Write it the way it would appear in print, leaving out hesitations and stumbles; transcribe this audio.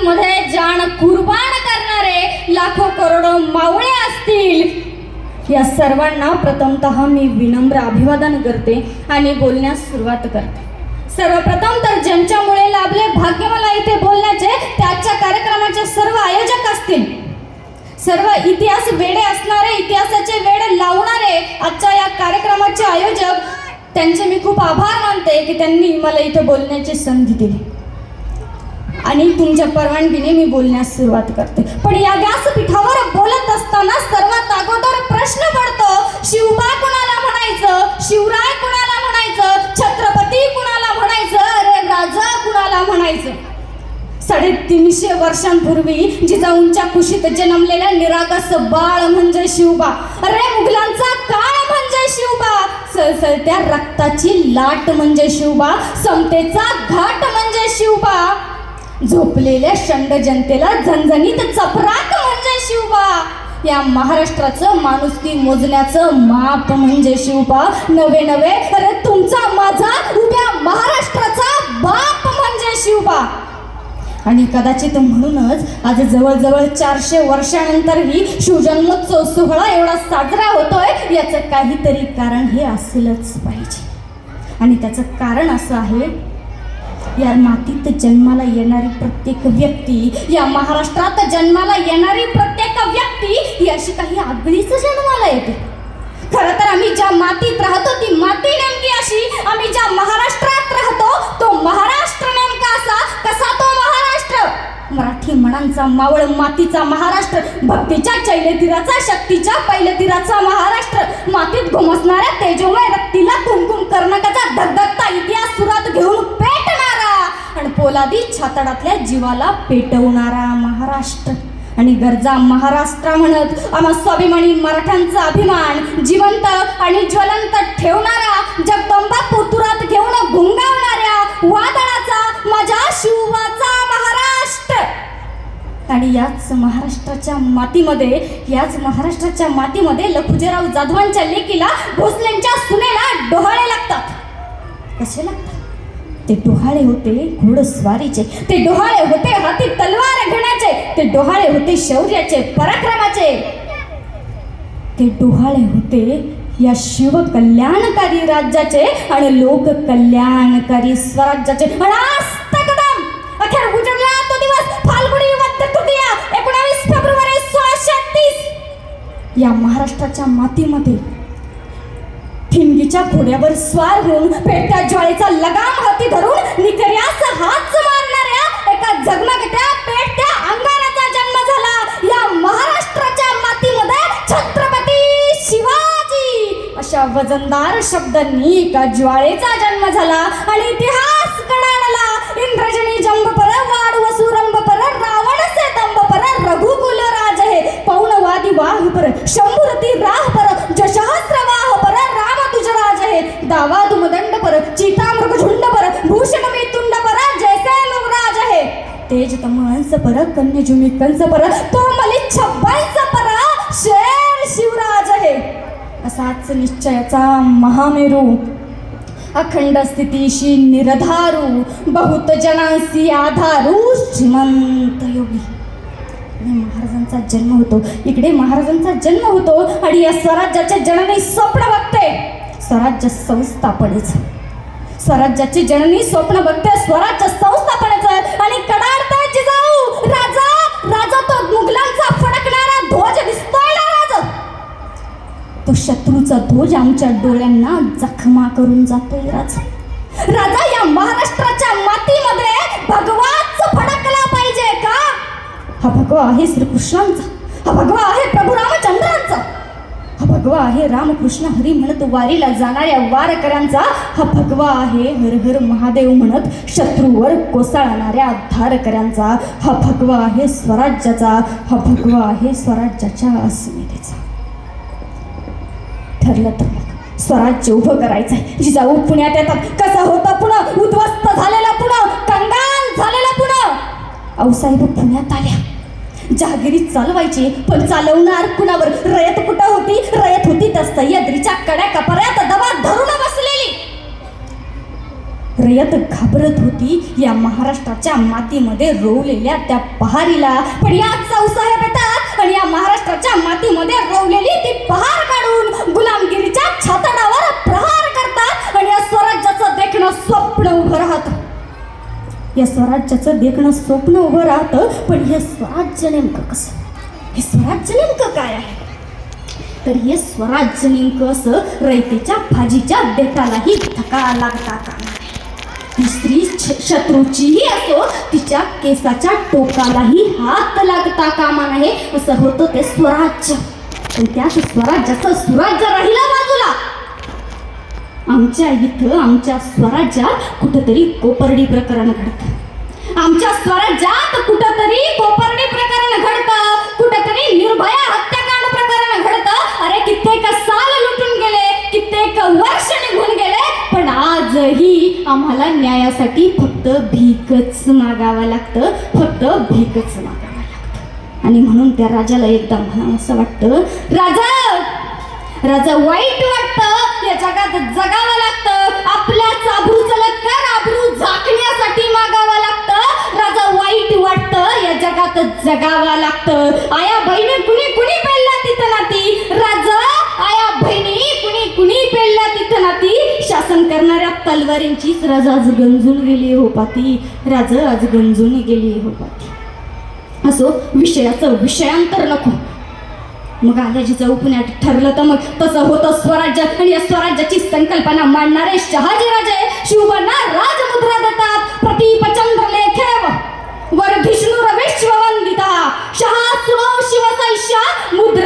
मातीमध्ये जाण कुर्बान करणारे लाखो करोडो मावळे असतील. या सर्वांना प्रथमतः मी विनम्र अभिवादन करते आणि बोलण्यास सुरुवात करते. सर्वप्रथम तर ज्यांच्यामुळे लाभले भाग्य मला इथे बोलण्याचे, त्याच्या कार्यक्रमाचे सर्व आयोजक असतील, सर्व इतिहास वेडे असणारे, इतिहासाचे वेडे लावणारे आजच्या या कार्यक्रमाचे आयोजक, त्यांचे मी खूप आभार मानते की त्यांनी मला इथे बोलण्याची संधी दिली. आणि तुमच्या परवानगीने मी बोलण्यास सुरुवात करते. पण या व्यासपीठावर बोलत असताना सर्वात अगोदर प्रश्न पडतो, शिवबा कुणाला म्हणायचं, शिवराय कुणाला म्हणायचं, छत्रपती कुणाला म्हणायचं, अरे राजा कुणाला म्हणायचं. 350 वर्षांपूर्वी जिजाऊंच्या कुशीत जन्मलेल्या निरागस बाळ म्हणजे शिवबा, अरे मुघलांचा काळ म्हणजे शिवबा, सळसळत्या रक्ताची लाट म्हणजे शिवबा, समतेचा घाट म्हणजे शिवबा, झोपलेल्या शंड जनतेला झणझणीत चपराक म्हणजे शिवबा, या महाराष्ट्राचं माणुसकी मोजण्याचं माप म्हणजे शिवबा, नवे नवे अरे तुमचा माझा उभ्या महाराष्ट्राचा बाप म्हणजे शिवबा. आणि कदाचित म्हणूनच आज जवळजवळ 400 वर्षानंतरही शिवजन्मोत्सव सोहळा एवढा साजरा होतोय. याचं काहीतरी कारण हे असेलच पाहिजे. आणि त्याचं कारण असं आहे, या मातीत जन्माला येणारी प्रत्येक व्यक्ती, या महाराष्ट्रात जन्माला येणारी प्रत्येक व्यक्ती ही अशी काही आगळीच जन्माला येते. खरं तर आम्ही ज्या मातीत राहतो ती माती नेमकी अशी, आम्ही ज्या महाराष्ट्रात राहतो तो महाराष्ट्र नेमका असा कसा तो महाराष्ट्र, मराठी मनांचा मावळ मातीचा महाराष्ट्र, भक्तीच्या चैलतीराचा, शक्तीच्या पैलतीराचा महाराष्ट्र, मातीत घुमसणाऱ्या तेजोमय रक्तीला कुमकुम कर्णकाचा धगधगता इतिहास सुरात घेऊन पेटणारा आणि पोलादी छातडातल्या जीवाला पेटवणारा महाराष्ट्र. आणि गरजा महाराष्ट्र म्हणत आम्हा स्वाभिमानी मराठ्यांचा अभिमान जिवंत आणि ज्वलंत ठेवणारा, जगदंबा पोतुरात घेऊन घुंगावणाऱ्या वादळाचा माझ्या शिवबाचा महाराष्ट्र. आणि याच महाराष्ट्राच्या मातीमध्ये लखुजीराव जाधवांच्या लेकीला, भोसलेंच्या सुनेला डोहाळे लागतात. कसे लागतात? ते डोहाळे होते घोडस्वारीचे, ते डोहाळे होते हाती तलवार घेण्याचे, ते डोहाळे होते शौर्याचे, पराक्रमाचे, ते डोहाळे होते या शिवकल्याणकारी राज्याचे आणि लोककल्याणकारी स्वराज्याचे. अखेर उजडला तो दिवस, फाल्गुनी वद्य तृतीया 19 फेब्रुवारी 1630. या महाराष्ट्राच्या मातीमध्ये ठिणगीच्या घोड्यावर स्वार होऊन पेटत्या ज्वाळेचा लगाम हाती धरून निकर्यास हात मारणाऱ्या एका झगमगत्या पेटत्या अंगाराचा जन्म झाला. या महाराष्ट्राच्या मातीमध्ये छत्रपती शिवाजी अशा वजनदार शब्दांनी एका ज्वाळेचा जन्म झाला. आणि इतिहास कणाला इंद्रजनी जंबपर, वाडवसु रंबपर, रावणसे दंबपर, रघुकुल राज हे पौनवादी वाहपर, शंभुरती राहपर, जशहस्र वाहपर, राम तुजराज हे दावादु मदंड पर, चितामृग झुंड पर, भूषण मी तुंड पर, जैसे युवराज हे तेज तमहंस पर, कन्यजुमी कंस पर, तो मली 56 पर, शेर शिवराज हे. असाच निश्चयाचा महामेरू, अखंड स्थितीशी निरधारू, बहुत जनांसी आधारू, श्रीमंत योगी. महाराजांचा जन्म होतो, इकडे महाराजांचा जन्म होतो. आणि या स्वराज्याचे जननी स्वप्न बघते स्वराज्य संस्थापनेचं, स्वराज्याची जननी स्वप्न बघते स्वराज्य संस्थापनेचं. आणि कडाडते जिजाऊ, राजा राजा तो मुघलांचा फडकणारा ध्वज दिसतोय ना राजा, तो शत्रूचा ध्वज आमच्या डोळ्यांना जखमा करून जातोय राजा. राजा या महाराष्ट्राच्या मातीमध्ये भगवाच फडकला पाहिजे का? हा भगवा आहे श्रीकृष्णांचा, हा भगवा आहे प्रभू रामचंद्रांचा, हा भगवा आहे रामकृष्ण हरी म्हणत वारीला जाणाऱ्या वारकऱ्यांचा, हा भगवा आहे हर हर महादेव म्हणत शत्रूवर कोसळणाऱ्या धारकऱ्यांचा, हा भगवा आहे स्वराज्याचा, हा भगवा आहे स्वराज्याच्या अस्मितेचा. ठरलं तर स्वराज्य उभं करायचंय. जिजाऊ पुण्यात येतात. कसं होतं पुणं? उद्ध्वस्त झालेला पुणं, कंगाल झालेला पुणं. आऊसाहेब पुण्यात आल्या. जहागिरी चालवायची, पण चालवणार कुणावर? रयत कुठं होती? रयत होती त्या सह्याद्रीच्या कडा कपऱ्यात दबा धरून बसलेली. रयत घाबरत होती या महाराष्ट्राच्या मातीमध्ये रोवलेल्या त्या पहारीला. पण या चौसाहेब येतात आणि या महाराष्ट्राच्या मातीमध्ये रोवलेली ती पहार काढून गुलामगिरीच्या छातडावर प्रहार करतात आणि या स्वराज्याचं देखणं स्वप्न उभं राहतं. या स्वराज्याचं देखणं स्वप्न उभं राहतं. पण हे स्वराज्य नेमकं कसं, हे स्वराज्य नेमकं काय आहे? तर हे स्वराज्य नेमकं असं रयतेच्या भाजीच्या देठालाही धक्का लागता कामा नये. ती स्त्री शत्रूचीही असो, तिच्या केसाच्या टोकालाही हात लागता कामा नये. असं होतं ते स्वराज्य. पण त्याच स्वराज्याचं सुराज्य राहिलं बाजूला. आमच्या इथं, आमच्या स्वराज्यात कुठंतरी कोपर्डी प्रकरण घडतं. आमच्या स्वराज्यात कुठंतरी कोपर्डी प्रकरण घडतं, कुठंतरी निर्भया हत्याकांड प्रकरण घडतं. अरे कित्येक साल लुटून गेले, कित्येक वर्ष निघून गेले, पण आजही आम्हाला न्यायासाठी फक्त भीकच मागावं लागतं, फक्त भीकच मागावं लागतं. आणि म्हणून त्या राजाला एकदा म्हणावं असं वाटतं, राजा वाईट वाटतं, या जगात जगावं लागतं, आपल्याच आबरू चलत कर आबरू झाकण्यासाठी मागावं लागतं. राजा वाईट वाटतं, या जगात जगावं लागतं. आया बहिणी कुणी कुणी पेलला तिथं नाती, राजा आया बहिणी कुणी कुणी पेलला तिथं नाती. शासन करणाऱ्या तलवारींचीच राजा आज गंजून गेली हो पाती, राजा आज गंजून गेली हो पाती. असो, विषयाचं विषयांतर नको. मग आल्याजी जाऊ पुण्यात ठरलं तर मग तसं होतं स्वराज्य. आणि या स्वराज्याची संकल्पना मांडणारे शहाजीराजे शिवबांना राजमुद्रा देतात. प्रतीपचंद्र लेखेव वर्धिष्णुर विश्ववंदिता शहा सुनो शिवसैष्या मुद्रा